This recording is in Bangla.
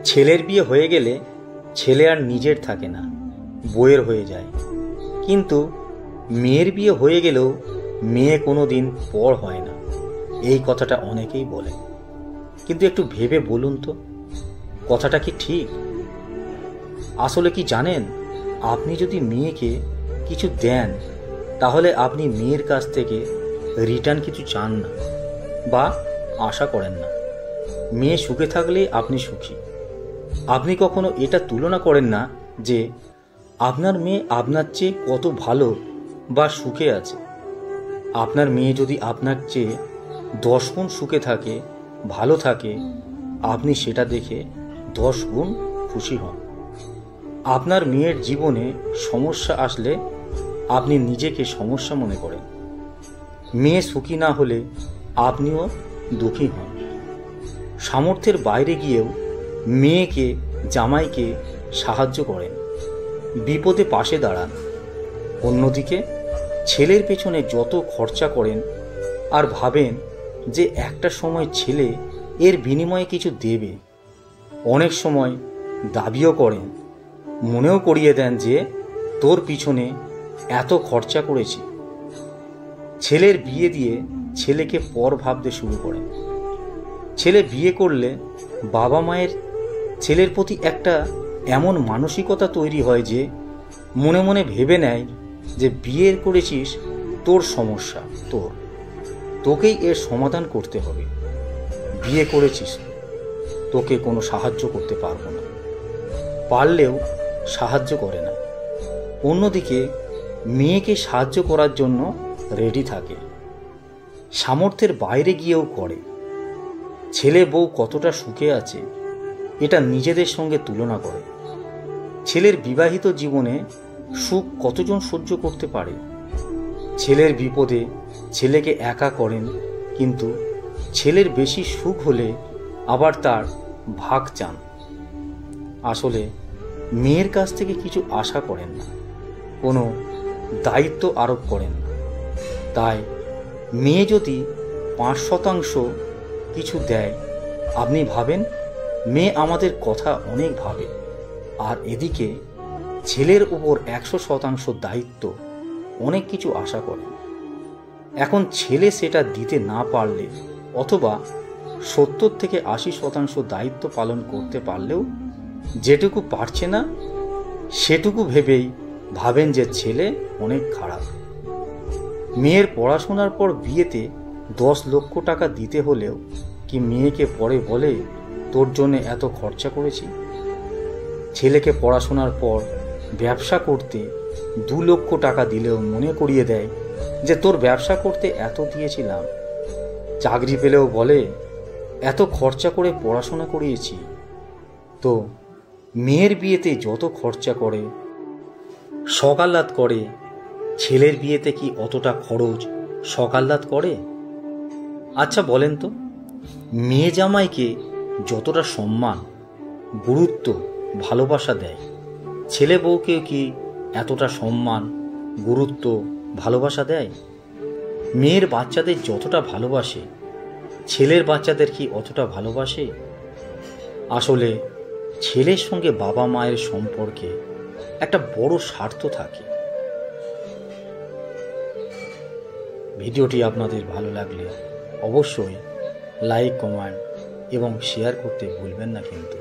ছেলের বিয়ে হয়ে গেলে ছেলে আর নিজের থাকে না, বউয়ের হয়ে যায়। কিন্তু মেয়ের বিয়ে হয়ে গেলেও মেয়ে কোনো দিন পর হয় না, এই কথাটা অনেকেই বলে। কিন্তু একটু ভেবে বলুন তো, কথাটা কি ঠিক? আসলে কি জানেন, আপনি যদি মেয়েকে কিছু দেন, তাহলে আপনি মেয়ের কাছ থেকে রিটার্ন কিছু চান না বা আশা করেন না। মেয়ে সুখে থাকলে আপনি সুখী। আপনি কখনো এটা তুলনা করেন না যে আপনার মেয়ে আপনার চেয়ে কত ভালো বা সুখে আছে। আপনার মেয়ে যদি আপনার চেয়ে 10 গুণ সুখে থাকে, ভালো থাকে, আপনি সেটা দেখে 10 গুণ খুশি হন। আপনার মেয়ের জীবনে সমস্যা আসলে আপনি নিজেকে সমস্যা মনে করেন। মেয়ে সুখী না হলে আপনিও দুঃখী হন। সামর্থ্যের বাইরে গিয়েও মেয়েকে, জামাইকে সাহায্য করেন, বিপদে পাশে দাঁড়ান। অন্যদিকে ছেলের পেছনে যত খরচা করেন আর ভাবেন যে একটা সময় ছেলে এর বিনিময়ে কিছু দেবে, অনেক সময় দাবিও করেন, মনেও করিয়ে দেন যে তোর পিছনে এত খরচা করেছি। ছেলের বিয়ে দিয়ে ছেলেকে পর ভাবতে শুরু করেন। ছেলে বিয়ে করলে বাবা মায়ের ছেলের প্রতি একটা এমন মানসিকতা তৈরি হয় যে মনে মনে ভেবে নেয় যে বিয়ে করেছিস, তোর সমস্যা তোকেই এর সমাধান করতে হবে। বিয়ে করেছিস, তোকে কোনো সাহায্য করতে পারবো না, পারলেও সাহায্য করে না। অন্যদিকে মেয়েকে সাহায্য করার জন্য রেডি থাকে, সামর্থ্যের বাইরে গিয়েও করে। ছেলে বউ কতটা সুখে আছে এটা নিজেদের সঙ্গে তুলনা করে। ছেলের বিবাহিত জীবনে সুখ কতজন সহ্য করতে পারে? ছেলের বিপদে ছেলেকে একা করেন, কিন্তু ছেলের বেশি সুখ হলে আবার তার ভাগ চান। আসলে মেয়ের কাছ থেকে কিছু আশা করেন না, কোনো দায়িত্ব আরোপ করেন না। তাই মেয়ে যদি 5% কিছু দেয়, আপনি ভাবেন মেয়ে আমাদের কথা অনেক ভাবে, আর এদিকে ছেলের উপর 100% দায়িত্ব, অনেক কিছু আশা করে। এখন ছেলে সেটা দিতে না পারলে অথবা 70 থেকে 80% দায়িত্ব পালন করতে পারলেও যেটুকু পারছে না সেটুকু ভেবেই ভাবেন যে ছেলে অনেক খারাপ। মেয়ের পড়াশোনার পর বিয়েতে 10 লক্ষ টাকা দিতে হলেও কি মেয়েকে পরে বলে তোর জন্য এত খরচা করেছি? ছেলেকে পড়াশোনার পর ব্যবসা করতে 2 লক্ষ টাকা দিলেও মনে করিয়ে দেয় যে তোর ব্যবসা করতে এত দিয়েছিলাম। চাকরি পেলেও বলে এত খরচা করে পড়াশোনা করিয়েছি। তো মেয়ের বিয়েতে যত খরচা করে, সকাল্লাদ করে, ছেলের বিয়েতে কি অতটা খরচ সকাল্লাদ করে? আচ্ছা বলেন তো, মেয়ে জামাইকে যতটা সম্মান, গুরুত্ব, ভালোবাসা দেয়, ছেলে বউকে কি এতটা সম্মান, গুরুত্ব, ভালোবাসা দেয়? মেয়ের বাচ্চাদের যতটা ভালোবাসে, ছেলের বাচ্চাদের কি অতটা ভালোবাসে? আসলে ছেলের সঙ্গে বাবা মায়ের সম্পর্কে একটা বড় স্বার্থ থাকে। ভিডিওটি আপনাদের ভালো লাগলে অবশ্যই লাইক, কমেন্ট এবং শেয়ার করতে ভুলবেন না কিন্তু।